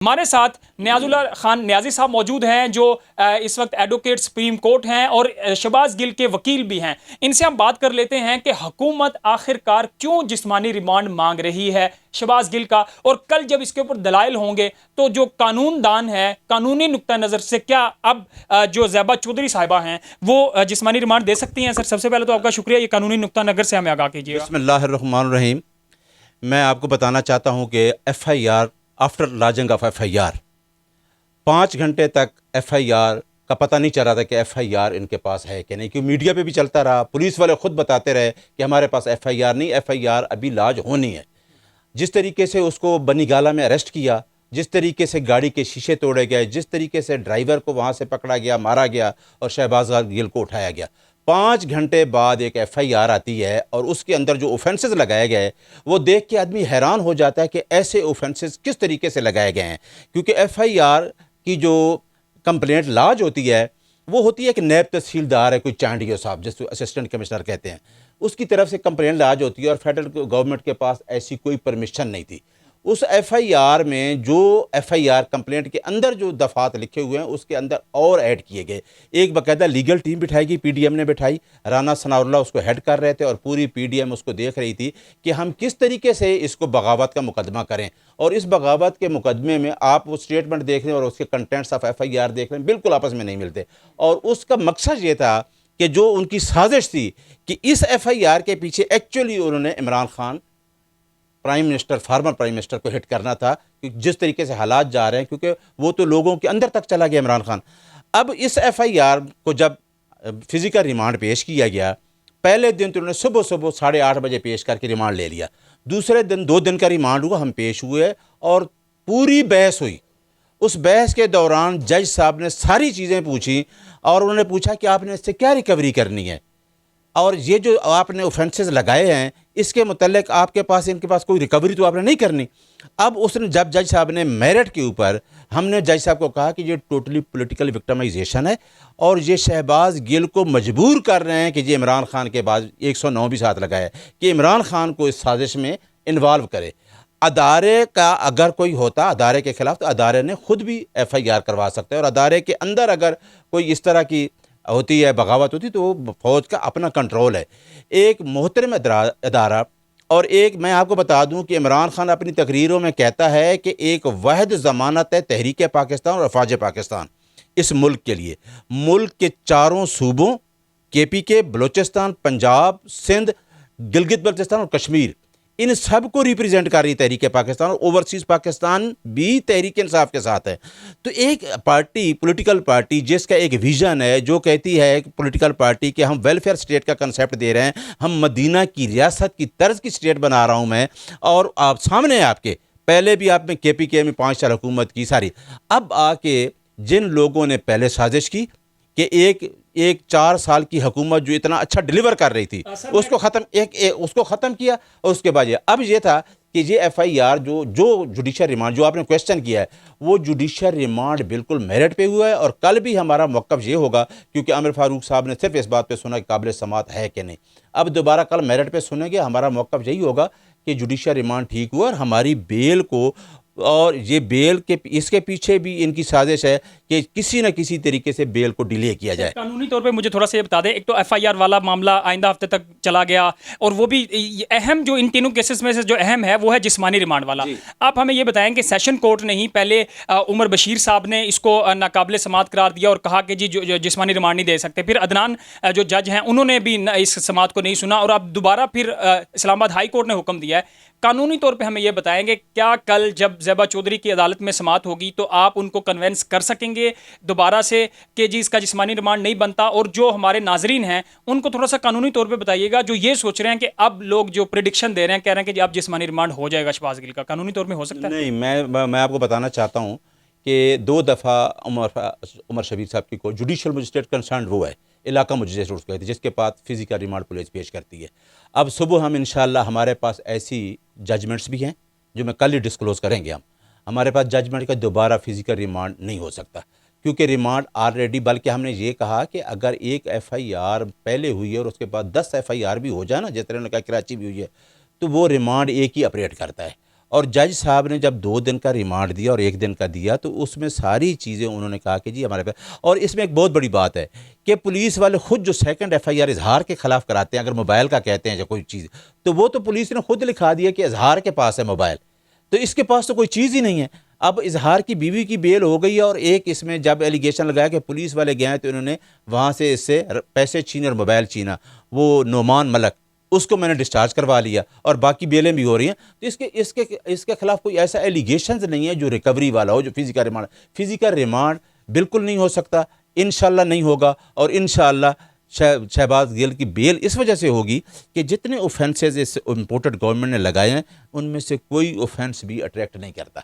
ہمارے ساتھ نیاز اللہ خان نیازی صاحب موجود ہیں جو اس وقت ایڈوکیٹ سپریم کورٹ ہیں اور شہباز گل کے وکیل بھی ہیں. ان سے ہم بات کر لیتے ہیں کہ حکومت آخر کار کیوں جسمانی ریمانڈ مانگ رہی ہے شہباز گل کا, اور کل جب اس کے اوپر دلائل ہوں گے تو جو قانون دان ہے قانونی نقطہ نظر سے کیا اب جو زیبا چودھری صاحبہ ہیں وہ جسمانی ریمانڈ دے سکتی ہیں؟ سر سب سے پہلے تو آپ کا شکریہ, یہ قانونی نقطہ نظر سے ہمیں آگاہ کیجیے گا. بسم اللہ الرحمن الرحیم. میں آپ کو بتانا چاہتا ہوں کہ F I R after lodging of F I R 5 گھنٹے تک ایف آئی آر کا پتہ نہیں چل رہا تھا کہ ایف آئی آر ان کے پاس ہے کہ نہیں, کیونکہ میڈیا پہ بھی چلتا رہا, پولیس والے خود بتاتے رہے کہ ہمارے پاس ایف آئی آر نہیں, ایف آئی آر ابھی لاج ہونی ہے. جس طریقے سے اس کو بنی گالا میں اریسٹ کیا, جس طریقے سے گاڑی کے شیشے توڑے گئے, جس طریقے سے ڈرائیور کو وہاں سے پکڑا گیا, مارا گیا اور شہباز گل کو اٹھایا گیا, 5 گھنٹے بعد ایک ایف آئی آر آتی ہے اور اس کے اندر جو اوفینسز لگائے گئے وہ دیکھ کے آدمی حیران ہو جاتا ہے کہ ایسے اوفینسز کس طریقے سے لگائے گئے ہیں. کیونکہ ایف آئی آر کی جو کمپلینٹ لاج ہوتی ہے وہ ہوتی ہے کہ نیب تحصیلدار ہے, کوئی چانڈیو صاحب جس کو اسسٹنٹ کمشنر کہتے ہیں, اس کی طرف سے کمپلینٹ لاج ہوتی ہے اور فیڈرل گورنمنٹ کے پاس ایسی کوئی پرمیشن نہیں تھی. اس ایف آئی آر میں جو ایف آئی آر کمپلینٹ کے اندر جو دفعات لکھے ہوئے ہیں اس کے اندر اور ایڈ کیے گئے. ایک باقاعدہ لیگل ٹیم بٹھائی گئی, پی ڈی ایم نے بٹھائی, رانا ثناء اللہ اس کو ہیڈ کر رہے تھے اور پوری پی ڈی ایم اس کو دیکھ رہی تھی کہ ہم کس طریقے سے اس کو بغاوت کا مقدمہ کریں. اور اس بغاوت کے مقدمے میں آپ وہ سٹیٹمنٹ دیکھ رہے ہیں اور اس کے contents of F I R دیکھ رہے ہیں, بالکل آپس میں نہیں ملتے. اور اس کا مقصد یہ تھا کہ جو ان کی سازش تھی کہ اس ایف آئی آر کے پیچھے ایکچولی انہوں نے Imran Khan prime minister, former prime minister کو ہٹ کرنا تھا, جس طریقے سے حالات جا رہے ہیں, کیونکہ وہ تو لوگوں کے اندر تک چلا گیا عمران خان. اب اس ایف آئی آر کو جب فزیکل ریمانڈ پیش کیا گیا, پہلے دن تو انہوں نے صبح 8:30 بجے پیش کر کے ریمانڈ لے لیا. دوسرے دن 2 دن کا ریمانڈ ہوا, ہم پیش ہوئے اور پوری بحث ہوئی. اس بحث کے دوران جج صاحب نے ساری چیزیں پوچھی اور انہوں نے پوچھا کہ آپ نے اس سے کیا ریکوری کرنی ہے, اور یہ جو آپ نے اوفینسز لگائے ہیں اس کے متعلق آپ کے پاس ان کے پاس کوئی ریکوری تو آپ نے نہیں کرنی. اب اس نے جب جج صاحب نے میرٹ کے اوپر, ہم نے جج صاحب کو کہا کہ یہ ٹوٹلی پولیٹیکل وکٹمائزیشن ہے اور یہ شہباز گل کو مجبور کر رہے ہیں کہ یہ عمران خان کے بعد 109 بھی ساتھ لگائے کہ عمران خان کو اس سازش میں انوالو کرے. ادارے کا اگر کوئی ہوتا ادارے کے خلاف تو ادارے نے خود بھی ایف آئی آر کروا سکتے ہیں, اور ادارے کے اندر اگر کوئی اس طرح کی ہوتی ہے بغاوت ہوتی تو وہ فوج کا اپنا کنٹرول ہے. ایک محترم ادارہ, اور ایک میں آپ کو بتا دوں کہ عمران خان اپنی تقریروں میں کہتا ہے کہ ایک واحد ضمانت ہے تحریک پاکستان اور افواج پاکستان اس ملک کے لیے. ملک کے 4 صوبوں کے پی کے, بلوچستان, پنجاب, سندھ, گلگت بلتستان اور کشمیر, ان سب کو ریپریزنٹ کر رہی تحریک پاکستان, اور اوورسیز پاکستان بھی تحریک انصاف کے ساتھ ہے. تو ایک پارٹی, پولیٹیکل پارٹی جس کا ایک ویژن ہے, جو کہتی ہے پولیٹیکل پارٹی کہ ہم ویلفیئر سٹیٹ کا کنسیپٹ دے رہے ہیں, ہم مدینہ کی ریاست کی طرز کی سٹیٹ بنا رہا ہوں میں, اور آپ سامنے ہیں آپ کے, پہلے بھی آپ نے کے پی کے میں 5 سال حکومت کی ساری. اب آ کے جن لوگوں نے پہلے سازش کی کہ ایک 4 سال کی حکومت جو اتنا اچھا ڈیلیور کر رہی تھی اس کو ختم کیا, اور اس کے بعد اب یہ تھا کہ یہ ایف آئی آر جو جوڈیشل ریمانڈ جو آپ نے کویسچن کیا ہے وہ جوڈیشل ریمانڈ بالکل میرٹ پہ ہوا ہے. اور کل بھی ہمارا موقف یہ ہوگا, کیونکہ عامر فاروق صاحب نے صرف اس بات پہ سنا کہ قابل سماعت ہے کہ نہیں. اب دوبارہ کل میرٹ پہ سنیں گے, ہمارا موقف یہی ہوگا کہ جوڈیشل ریمانڈ ٹھیک ہوا اور ہماری بیل کو, اور یہ بیل کے اس کے پیچھے بھی ان کی سازش ہے کہ کسی نہ کسی طریقے سے بیل کو ڈیلے کیا جائے. قانونی طور پہ مجھے تھوڑا سا یہ بتا دیں, ایک تو ایف آئی آر والا معاملہ آئندہ ہفتے تک چلا گیا, اور وہ بھی اہم جو ان تینوں کیسز میں سے جو اہم ہے وہ ہے جسمانی ریمانڈ والا. آپ ہمیں یہ بتائیں کہ سیشن کورٹ نے ہی پہلے عمر بشیر صاحب نے اس کو ناقابل سماعت قرار دیا اور کہا کہ جی جو جسمانی ریمانڈ نہیں دے سکتے. پھر عدنان جو جج ہیں انہوں نے بھی اس سماعت کو نہیں سنا, اور اب دوبارہ پھر اسلام آباد ہائی کورٹ نے حکم دیا ہے. قانونی طور پہ ہمیں یہ بتائیں گے کیا کل جب زیبا چودھری کی عدالت میں سماعت ہوگی تو آپ ان کو کنونس کر سکیں گے دوبارہ سے کہ جی اس کا جسمانی ریمانڈ نہیں بنتا؟ اور جو ہمارے ناظرین ہیں ان کو تھوڑا سا قانونی طور پہ بتائیے گا جو یہ سوچ رہے ہیں کہ اب لوگ جو پریڈکشن دے رہے ہیں, کہہ رہے ہیں کہ جی اب جسمانی ریمانڈ ہو جائے گا شہباز گل کا, قانونی طور پہ ہو سکتا ہے؟ نہیں, میں آپ کو بتانا چاہتا ہوں کہ 2 دفعہ عمر شبیر صاحب کی کو جوڈیشل مجسٹریٹ کنسرنڈ وہ ہے, علاقہ مجسٹریٹ کہتے ہیں, جس کے بعد فزیکل ریمانڈ پولیس پیش کرتی ہے. اب صبح ہم انشاءاللہ ہمارے پاس ایسی ججمنٹس بھی ہیں جو میں کل ہی ڈسکلوز کریں گے. ہمارے پاس ججمنٹ کا دوبارہ فزیکل ریمانڈ نہیں ہو سکتا, کیونکہ ریمانڈ آلریڈی, بلکہ ہم نے یہ کہا کہ اگر ایک ایف آئی آر پہلے ہوئی ہے اور اس کے بعد 10 ایف آئی آر بھی ہو جائے نا, جس طرح نے کہا کراچی بھی ہوئی ہے, تو وہ ریمانڈ ایک ہی اپریٹ کرتا ہے. اور جج صاحب نے جب 2 دن کا ریمانڈ دیا اور 1 دن کا دیا تو اس میں ساری چیزیں انہوں نے کہا کہ جی ہمارے پاس. اور اس میں ایک بہت بڑی بات ہے کہ پولیس والے خود جو سیکنڈ ایف آئی آر اظہار کے خلاف کراتے ہیں، اگر موبائل کا کہتے ہیں یا کوئی چیز، تو وہ تو پولیس نے خود لکھا دیا کہ اظہار کے پاس ہے موبائل، تو اس کے پاس تو کوئی چیز ہی نہیں ہے. اب اظہار کی بیوی کی بیل ہو گئی ہے، اور ایک اس میں جب ایلیگیشن لگایا کہ پولیس والے گئے ہیں تو انہوں نے وہاں سے اس سے پیسے چھینے اور موبائل چھینا، وہ نعمان ملک، اس کو میں نے ڈسچارج کروا لیا اور باقی بیلیں بھی ہو رہی ہیں. تو اس کے خلاف کوئی ایسا ایلیگیشنز نہیں ہے جو ریکوری والا ہو، جو فزیکل ریمانڈ بالکل نہیں ہو سکتا، انشاءاللہ نہیں ہوگا. اور انشاءاللہ شہباز گل کی بیل اس وجہ سے ہوگی کہ جتنے اوفینسز اس امپورٹڈ گورنمنٹ نے لگائے ہیں ان میں سے کوئی اوفینس بھی اٹریکٹ نہیں کرتا.